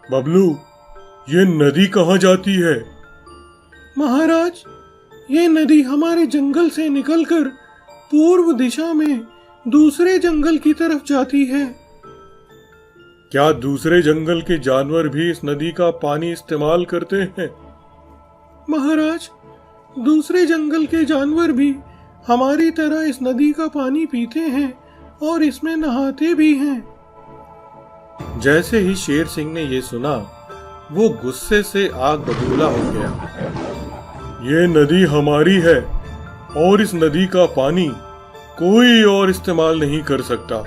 बबलू, ये नदी कहाँ जाती है? महाराज, ये नदी हमारे जंगल से निकलकर पूर्व दिशा में दूसरे जंगल की तरफ जाती है। क्या दूसरे जंगल के जानवर भी इस नदी का पानी इस्तेमाल करते हैं? महाराज, दूसरे जंगल के जानवर भी हमारी तरह इस नदी का पानी पीते हैं और इसमें नहाते भी हैं। जैसे ही शेर सिंह ने ये सुना, वो गुस्से से आग बबूला हो गया। ये नदी हमारी है और इस नदी का पानी कोई और इस्तेमाल नहीं कर सकता।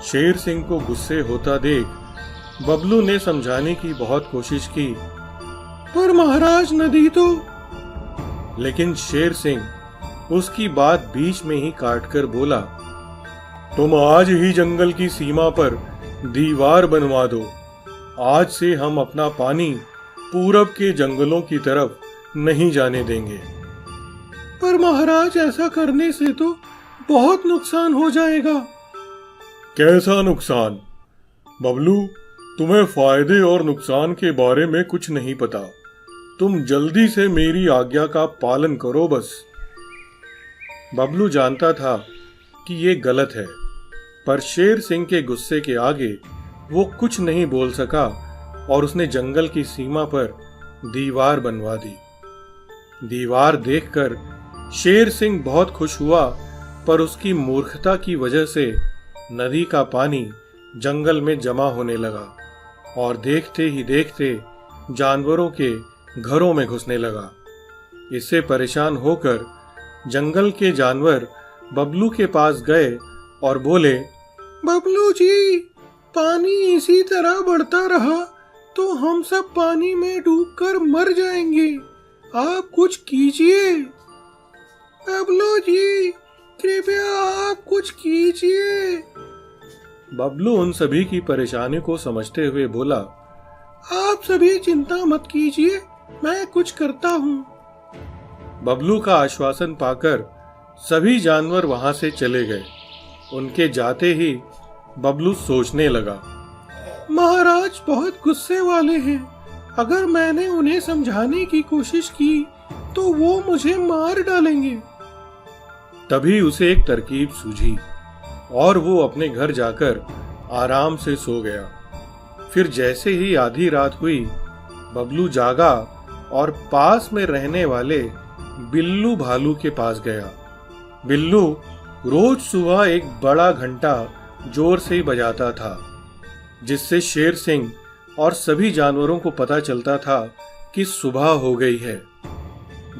शेर सिंह को गुस्से होता देख बबलू ने समझाने की बहुत कोशिश की, पर महाराज नदी तो। लेकिन शेर सिंह उसकी बात बीच में ही काटकर बोला, तुम आज ही जंगल की सीमा पर दीवार बनवा दो। आज से हम अपना पानी पूरब के जंगलों की तरफ नहीं जाने देंगे। पर महाराज, ऐसा करने से तो बहुत नुकसान हो जाएगा। कैसा नुकसान? बबलू, तुम्हें फायदे और नुकसान के बारे में कुछ नहीं पता। तुम जल्दी से मेरी आज्ञा का पालन करो बस। बबलू जानता था कि ये गलत है, पर शेर सिंह के गुस्से के आगे वो कुछ नहीं बोल सका और उसने जंगल की सीमा पर दीवार बनवा दी। दीवार देखकर शेर सिंह बहुत खुश हुआ, पर उसकी मूर्खता की वजह से नदी का पानी जंगल में जमा होने लगा और देखते ही देखते जानवरों के घरों में घुसने लगा। इससे परेशान होकर जंगल के जानवर बबलू के पास गए और बोले, बबलू जी, पानी इसी तरह बढ़ता रहा तो हम सब पानी में डूबकर मर जाएंगे। आप कुछ कीजिए। बबलू जी, कृपया आप कुछ कीजिए। बबलू उन सभी की परेशानी को समझते हुए बोला, आप सभी चिंता मत कीजिए, मैं कुछ करता हूँ। बबलू का आश्वासन पाकर सभी जानवर वहां से चले गए। उनके जाते ही बबलू सोचने लगा, महाराज बहुत गुस्से वाले हैं। अगर मैंने उन्हें समझाने की कोशिश की तो वो मुझे मार डालेंगे। तभी उसे एक तरकीब सूझी और वो अपने घर जाकर आराम से सो गया। फिर जैसे ही आधी रात हुई, बबलू जागा और पास में रहने वाले बिल्लू भालू के पास गया। बिल्लू रोज सुबह एक बड़ा घंटा जोर से ही बजाता था, जिससे शेर सिंह और सभी जानवरों को पता चलता था कि सुबह हो गई है।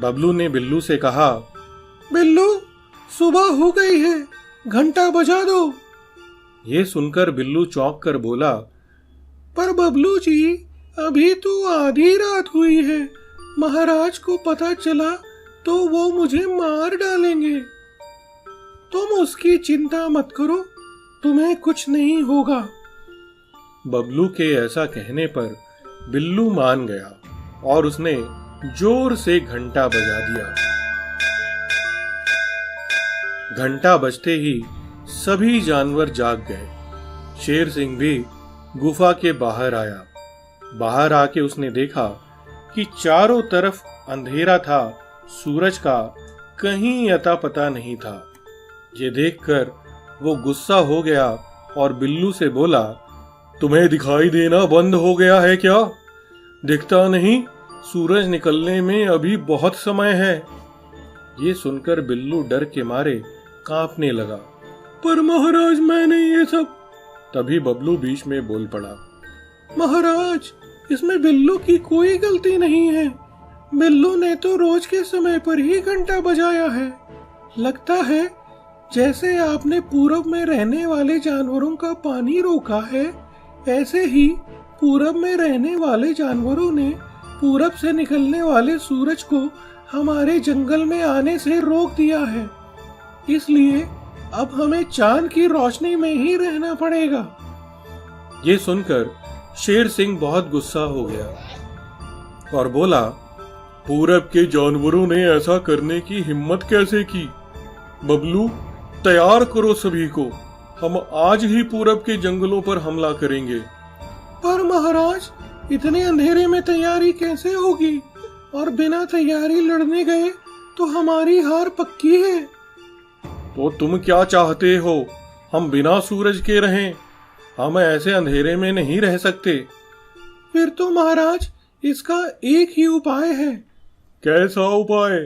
बबलू ने बिल्लू से कहा, बिल्लू, सुबह हो गई है, घंटा बजा दो। ये सुनकर बिल्लू चौंक कर बोला, पर बबलू जी, अभी तो आधी रात हुई है। महाराज को पता चला तो वो मुझे मार डालेंगे। तुम उसकी चिंता मत करो, तुम्हें कुछ नहीं होगा। बबलू के ऐसा कहने पर बिल्लू मान गया और उसने जोर से घंटा बजा दिया। घंटा बजते ही सभी जानवर जाग गए। शेर सिंह भी गुफा के बाहर आया। बाहर आके उसने देखा कि चारों तरफ अंधेरा था, सूरज का कहीं अता पता नहीं था। ये देखकर वो गुस्सा हो गया और बिल्लू से बोला, तुम्हें दिखाई देना बंद हो गया है क्या? दिखता नहीं, सूरज निकलने में अभी बहुत समय है। ये सुनकर बिल्लू डर के मारे कांपने लगा। पर महाराज, मैंने ये सब। तभी बबलू बीच में बोल पड़ा, महाराज, इसमें बिल्लू की कोई गलती नहीं है। बिल्लू ने तो रोज के समय पर ही घंटा बजाया है। लगता है जैसे आपने पूरब में रहने वाले जानवरों का पानी रोका है, ऐसे ही पूरब में रहने वाले जानवरों ने पूरब से निकलने वाले सूरज को हमारे जंगल में आने से रोक दिया है। इसलिए अब हमें चांद की रोशनी में ही रहना पड़ेगा। ये सुनकर शेर सिंह बहुत गुस्सा हो गया और बोला, पूरब के जानवरों ने ऐसा करने की हिम्मत कैसे की? बबलू, तैयार करो सभी को, हम आज ही पूरब के जंगलों पर हमला करेंगे। पर महाराज, इतने अंधेरे में तैयारी कैसे होगी? और बिना तैयारी लड़ने गए तो हमारी हार पक्की है। तो तुम क्या चाहते हो, हम बिना सूरज के रहें? हम ऐसे अंधेरे में नहीं रह सकते। फिर तो महाराज, इसका एक ही उपाय है। कैसा उपाय?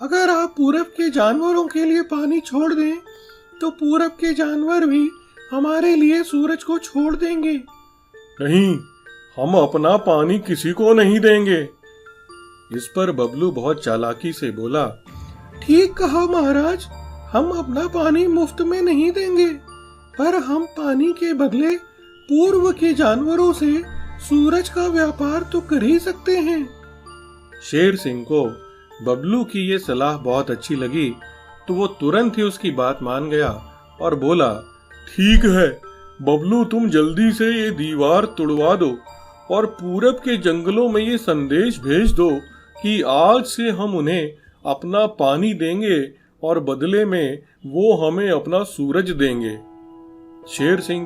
अगर आप पूरब के जानवरों के लिए पानी छोड़ दें तो पूरब के जानवर भी हमारे लिए सूरज को छोड़ देंगे। नहीं, हम अपना पानी किसी को नहीं देंगे। इस पर बबलू बहुत चालाकी से बोला, ठीक कहा महाराज, हम अपना पानी मुफ्त में नहीं देंगे, पर हम पानी के बदले पूर्व के जानवरों से सूरज का व्यापार तो कर ही सकते हैं। शेर सिंह को बबलू की ये सलाह बहुत अच्छी लगी, तो वो तुरंत ही उसकी बात मान गया और बोला, ठीक है बबलू, तुम जल्दी से ये दीवार तुड़वा दो और पूरब के जंगलों में ये संदेश भेज दो कि आज से हम उन्हें अपना पानी देंगे और बदले में वो हमें अपना सूरज देंगे। शेर सिंह